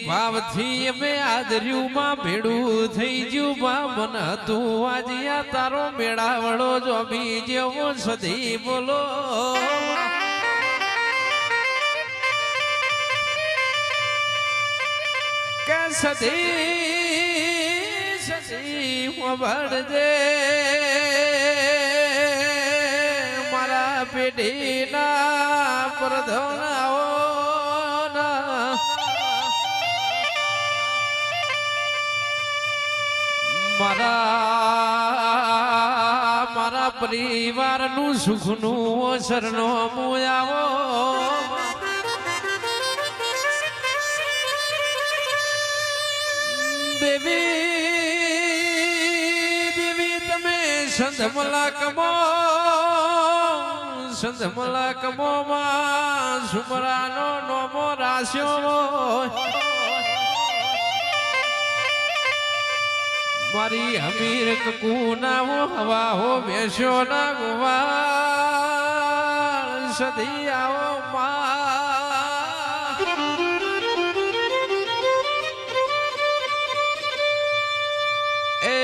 ભાવથી અમે આદર્યુમાં ભેડું થઈ ગયું બા મન તું વાજિયા તારો મેળાવડો જોબી જેવો સદી બોલો કે સદી વળજે મારા પેઢીના પરધોનાઓ મારા પરિવારનું સુખનું શરણો મોયાવો દેવી તમે સંધમલા કમો માં સુમરાનો નોમો રાસ્યો મારી અમીર કુનાવો હવા હો બેસ્યો ના ગોવાળ સદી આવો એ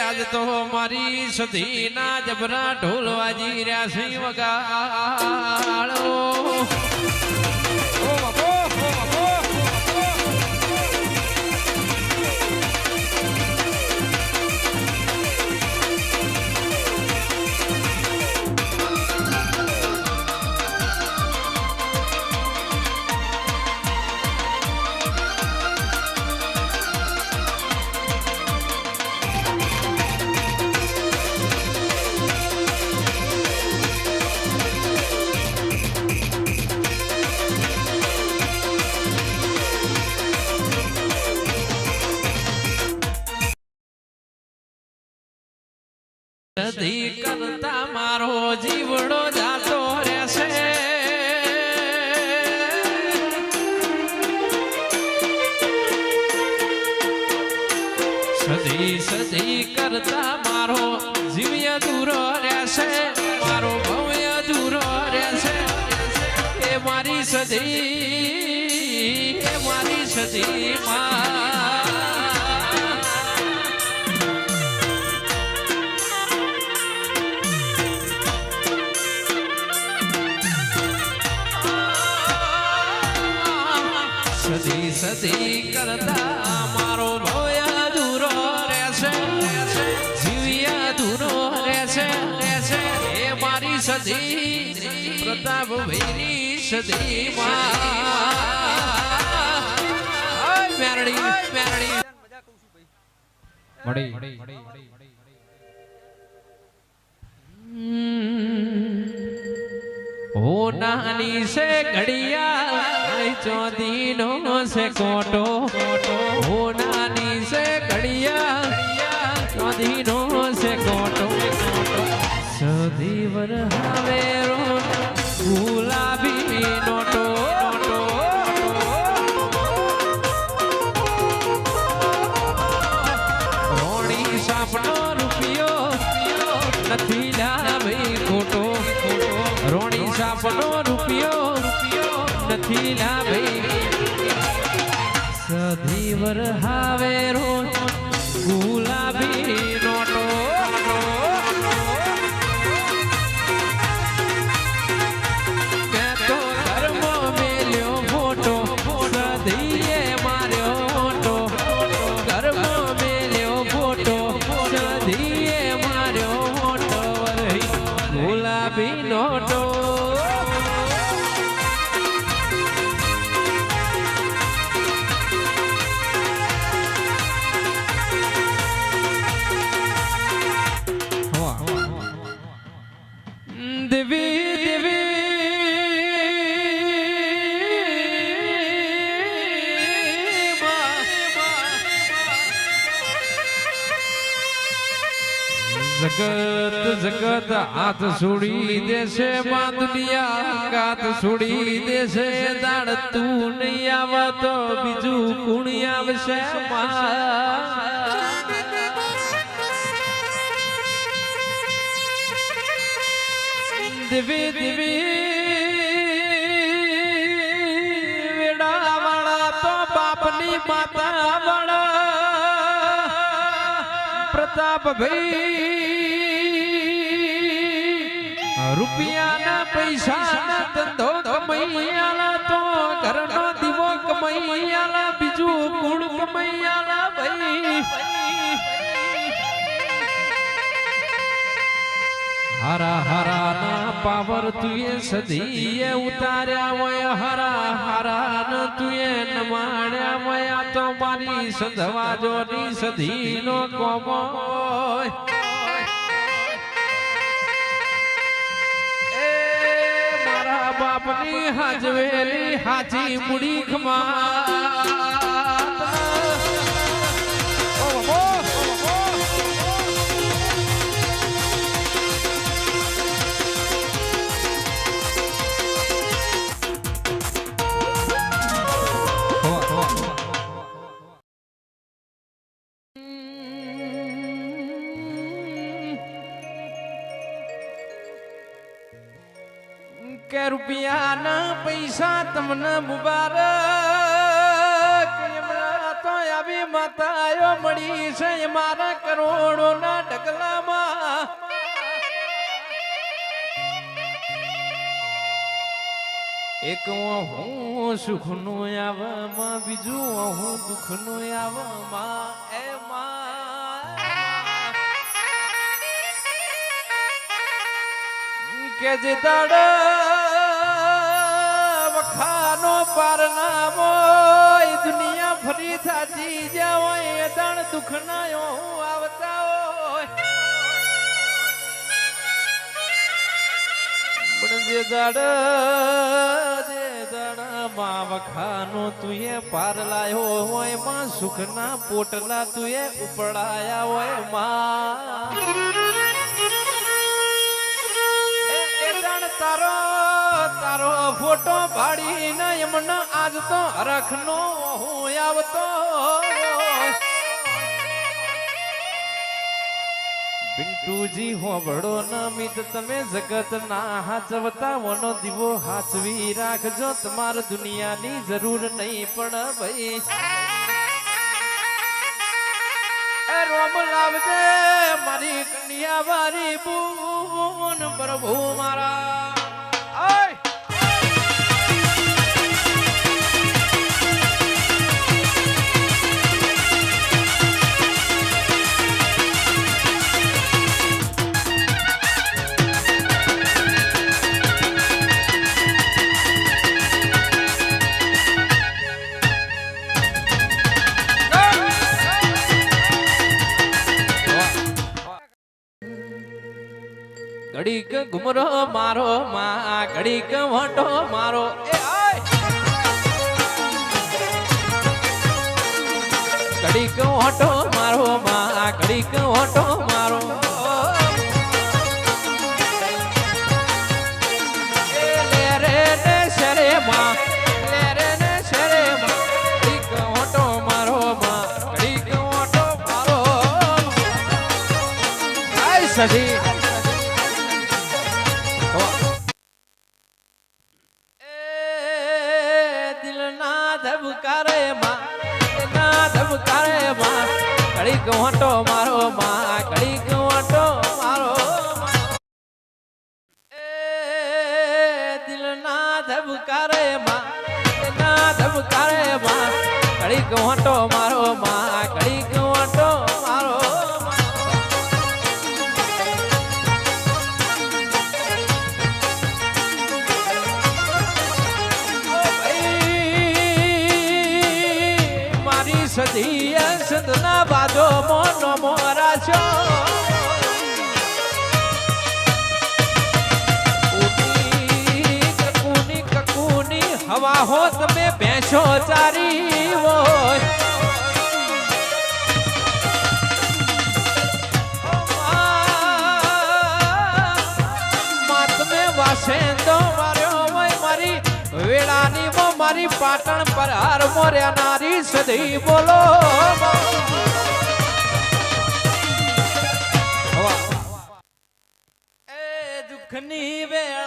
આજ તો મારી સદી ના જબરા ઢોલ વાજી રહ્યા સિંહ વગાડો સદી કરતા મારો જીવડો જાતો રહેશે સદી કરતા મારો જીવ્ય દૂરો રહેશે મારો ભવ્ય દૂરો રહેશે એ મારી સદી માં સદી કરતા મારો ભવ્ય દૂરો રહેશે જીવ્ય દૂરો રહેશે એ મારી સદી પ્રતાપ ભાઈની સદી માં મેરડી ઓ નાની સે ઘડિયા ચોદીનો સે કોટો ઓ નાની સે ઘડિયા ચોદીનો સે કોટો સદી વર હાવેરો ગુલાબી નોટો રોણી સાપનો રૂપિયો નથી લાવે ખોટો રોણી સાપનો રૂપિયો નથી લાવે સધી વર હાવેરો ગુલાબી નોટો કે તો ધર્મ મેલ્યો ફોટો સધીએ માર્યો મોટો ધર્મ મેલ્યો ફોટો સધીએ માર્યો મોટો ગુલાબી નોટો જગત હાથ છોડી દેશે માં દુનિયા ગાત છોડી દેશે દાડ તું નહીં આવ તો બીજું કુણી આવશે દેવી માતા વાળા પ્રતાપ ભાઈ રૂપિયાના પૈસાના ધંધો કમૈયાલા તો ઘરનો દીવો કમૈયાલા બીજું ગુણ કમૈયાલા ભાઈ હરા હરા ના પાવર તુએ સધીએ ઉતાર્યા હોય હરા હરા ન તુએ નમાડ્યા હોય તો મારી સંધવાજોની સધી નો કોમો એ મારા બાપની હાજવેલી હાચી મુડી ખમા કે રૂપિયાના પૈસા તમને મુબારક તો આવી માતાઓ મળી છે મારા કરોડોના ઢગલામાં એક હું સુખનું આવવામાં બીજું હું દુઃખનું આવવામાં કે જે દાડ વખાનો પારનામો દુનિયા ફરી થાતી જ્યાં હોય એ દાણ દુઃખ ના આવતા હોય પણ જે દાડ માં વખાનો તુએ પાર લાયો હોય માં સુખ ના પોટલા તુએ ઉપડાયા હોય માં તારો તારો ફોટો ભાડી ને એમને આજ તો હરખ નો હું આવતો પિન્ટુજી હોબળો ના મિત તમે જગત ના હાચવતા વનો દીવો હાચવી રાખજો તમારે દુનિયાની જરૂર નહીં પણ ભાઈ રોમ લાવજે મારી કન્યા વારી બૂન પ્રભુ મારા ઘડીક ઘુમરો મારો માં ઘડીક વટો મારો ઘડીક વટો મારો માં ઘડીક વટો મારો લેરે ને શરે માં લેરે ને શરે માં ઘડીક વટો મારો માં ઘડીક વટો મારો આય સધી ઘડીક વાંટો મારો માં ઘડીક વાંટો મારો એ દિલ ના ધબકારે માં ઘડીક વાંટો મારો માં ઘડીક વાંટો મારો મારી સધી સંતના બાજો મોનો મોરા છો કકુની હવા હો તમે ભેંસો ચારી હોય તમે વાસે તો માર્યો હોય મારી વેળાની મારી પાટણ પર હાર મોર્યા નારી સધી બોલો એ દુઃખની વેળા